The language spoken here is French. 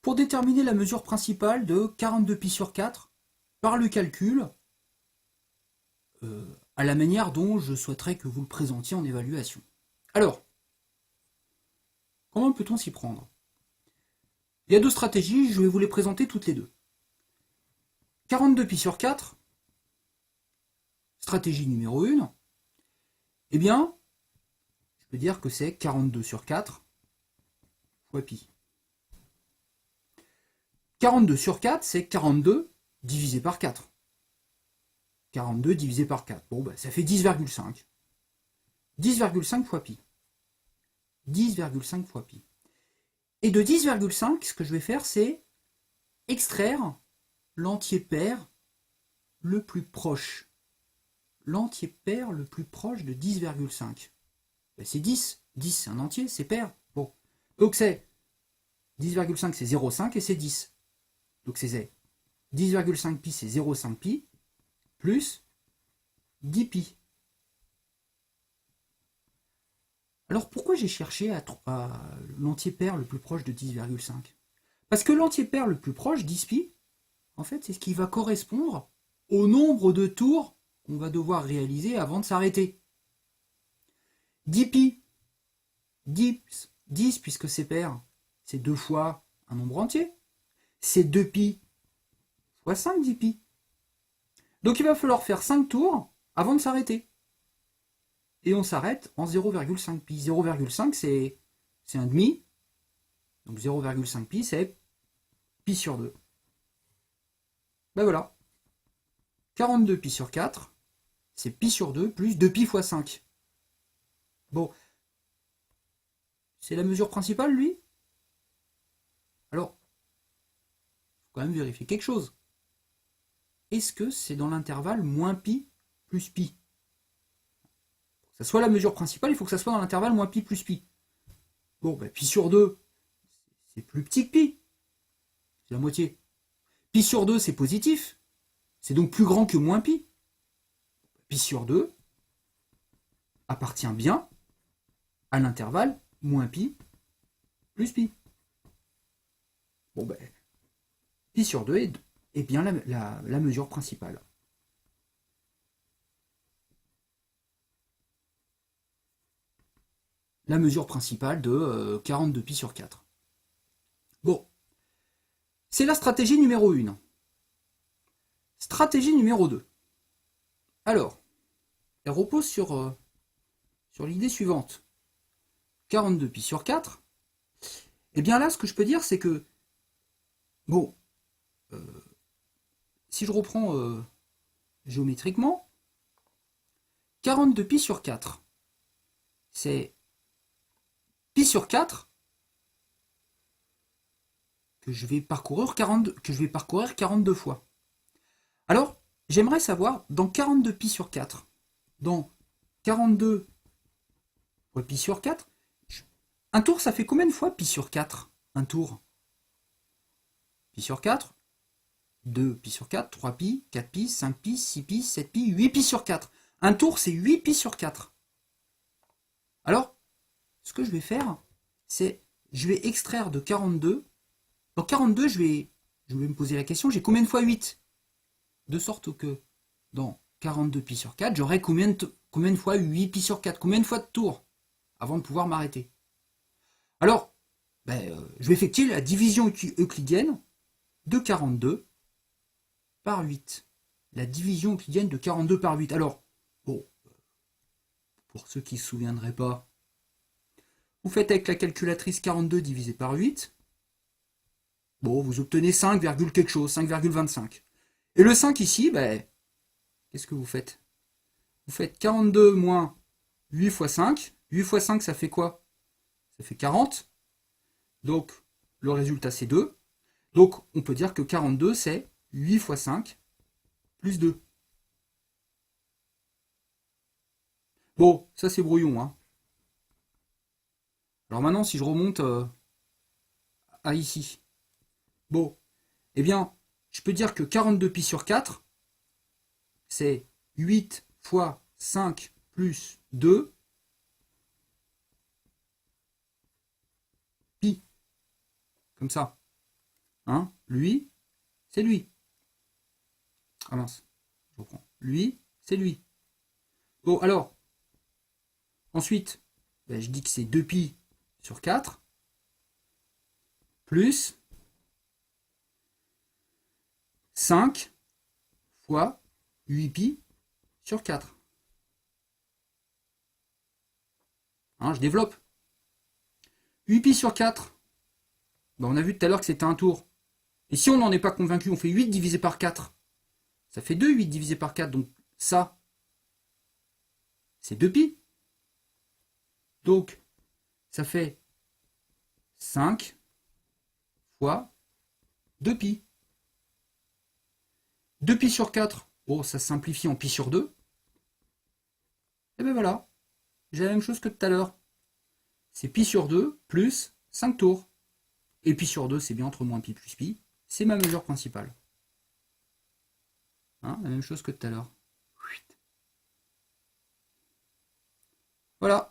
pour déterminer la mesure principale de 42π sur 4 par le calcul à la manière dont je souhaiterais que vous le présentiez en évaluation. Alors, comment peut-on s'y prendre? Il y a deux stratégies, je vais vous les présenter toutes les deux. 42π sur 4, stratégie numéro 1, eh bien, je peux dire que c'est 42 sur 4 fois pi. 42 sur 4, c'est 42 divisé par 4. 42 divisé par 4. Bon, ben, ça fait 10,5. 10,5 fois pi. 10,5 fois pi. Et de 10,5, ce que je vais faire, c'est extraire l'entier pair le plus proche. L'entier pair le plus proche de 10,5. Ben, c'est 10. 10, c'est un entier, c'est pair. Bon. Donc c'est 10,5, c'est 0,5 et c'est 10. Donc c'est 10,5 pi, c'est 0,5 pi, plus 10 pi. Alors pourquoi j'ai cherché à l'entier pair le plus proche de 10,5? Parce que l'entier pair le plus proche, 10 pi, en fait, c'est ce qui va correspondre au nombre de tours qu'on va devoir réaliser avant de s'arrêter. 10 pi, 10 puisque c'est pair, c'est 2 fois un nombre entier. C'est 2 pi fois 5 10 pi. Donc il va falloir faire 5 tours avant de s'arrêter. Et on s'arrête en 0,5 pi. 0,5 c'est un demi. Donc 0,5 pi c'est pi sur 2. Ben voilà. 42 pi sur 4, c'est pi sur 2 plus 2 pi fois 5. Bon. C'est la mesure principale, lui? Alors, il faut quand même vérifier quelque chose. Est-ce que c'est dans l'intervalle moins pi plus pi? Pour que ça soit la mesure principale, il faut que ça soit dans l'intervalle moins pi plus pi. Bon, ben, pi sur 2, c'est plus petit que pi. C'est la moitié. Pi sur 2, c'est positif. C'est donc plus grand que moins pi. Pi sur 2 appartient bien à l'intervalle moins pi plus pi. Bon, ben, pi sur 2 est bien la mesure principale. La mesure principale de 42 pi sur 4. Bon, c'est la stratégie numéro 1. Stratégie numéro 2. Alors, elle repose sur l'idée suivante. 42 pi sur 4. Et bien là, ce que je peux dire, c'est que, bon, si je reprends géométriquement, 42 pi sur 4, c'est pi sur 4 que je vais parcourir 42 fois. Alors, j'aimerais savoir, dans 42 pi sur 4, dans 42 fois pi sur 4, un tour, ça fait combien de fois pi sur 4? Un tour. Pi sur 4, 2 pi sur 4, 3 pi, 4 pi, 5 pi, 6 pi, 7 pi, 8 pi sur 4. Un tour, c'est 8 pi sur 4. Alors, ce que je vais faire, c'est, je vais extraire de 42. Dans 42, je vais me poser la question, j'ai combien de fois 8? De sorte que, dans 42 pi sur 4, j'aurai combien de fois 8 pi sur 4? Combien de fois de tours avant de pouvoir m'arrêter? Alors, je vais effectuer la division euclidienne de 42 par 8. La division euclidienne de 42 par 8. Alors, bon, pour ceux qui ne se souviendraient pas, vous faites avec la calculatrice 42 divisé par 8. Bon, vous obtenez 5, quelque chose, 5,25. Et le 5 ici, qu'est-ce que vous faites? Vous faites 42 moins 8 fois 5. 8 fois 5, ça fait quoi? Ça fait 40. Donc, le résultat, c'est 2. Donc, on peut dire que 42, c'est 8 fois 5 plus 2. Bon, ça, c'est brouillon, hein. Alors maintenant, si je remonte à ici. Bon, eh bien, je peux dire que 42 pi sur 4, c'est 8 fois 5 plus 2 pi. Comme ça. Hein, lui, c'est lui. Ah mince, je reprends. Lui, c'est lui. Bon, alors, ensuite, ben, je dis que c'est 2pi sur 4, plus 5 fois 8pi sur 4. Hein, je développe. 8pi sur 4, ben, on a vu tout à l'heure que c'était un tour. Et si on n'en est pas convaincu, on fait 8 divisé par 4. Ça fait 2, 8 divisé par 4. Donc ça, c'est 2pi. Donc, ça fait 5 fois 2pi. 2pi sur 4, oh, ça simplifie en pi sur 2. Et ben voilà, j'ai la même chose que tout à l'heure. C'est pi sur 2 plus 5 tours. Et pi sur 2, c'est bien entre moins pi plus pi. C'est ma mesure principale. Hein, la même chose que tout à l'heure. Voilà.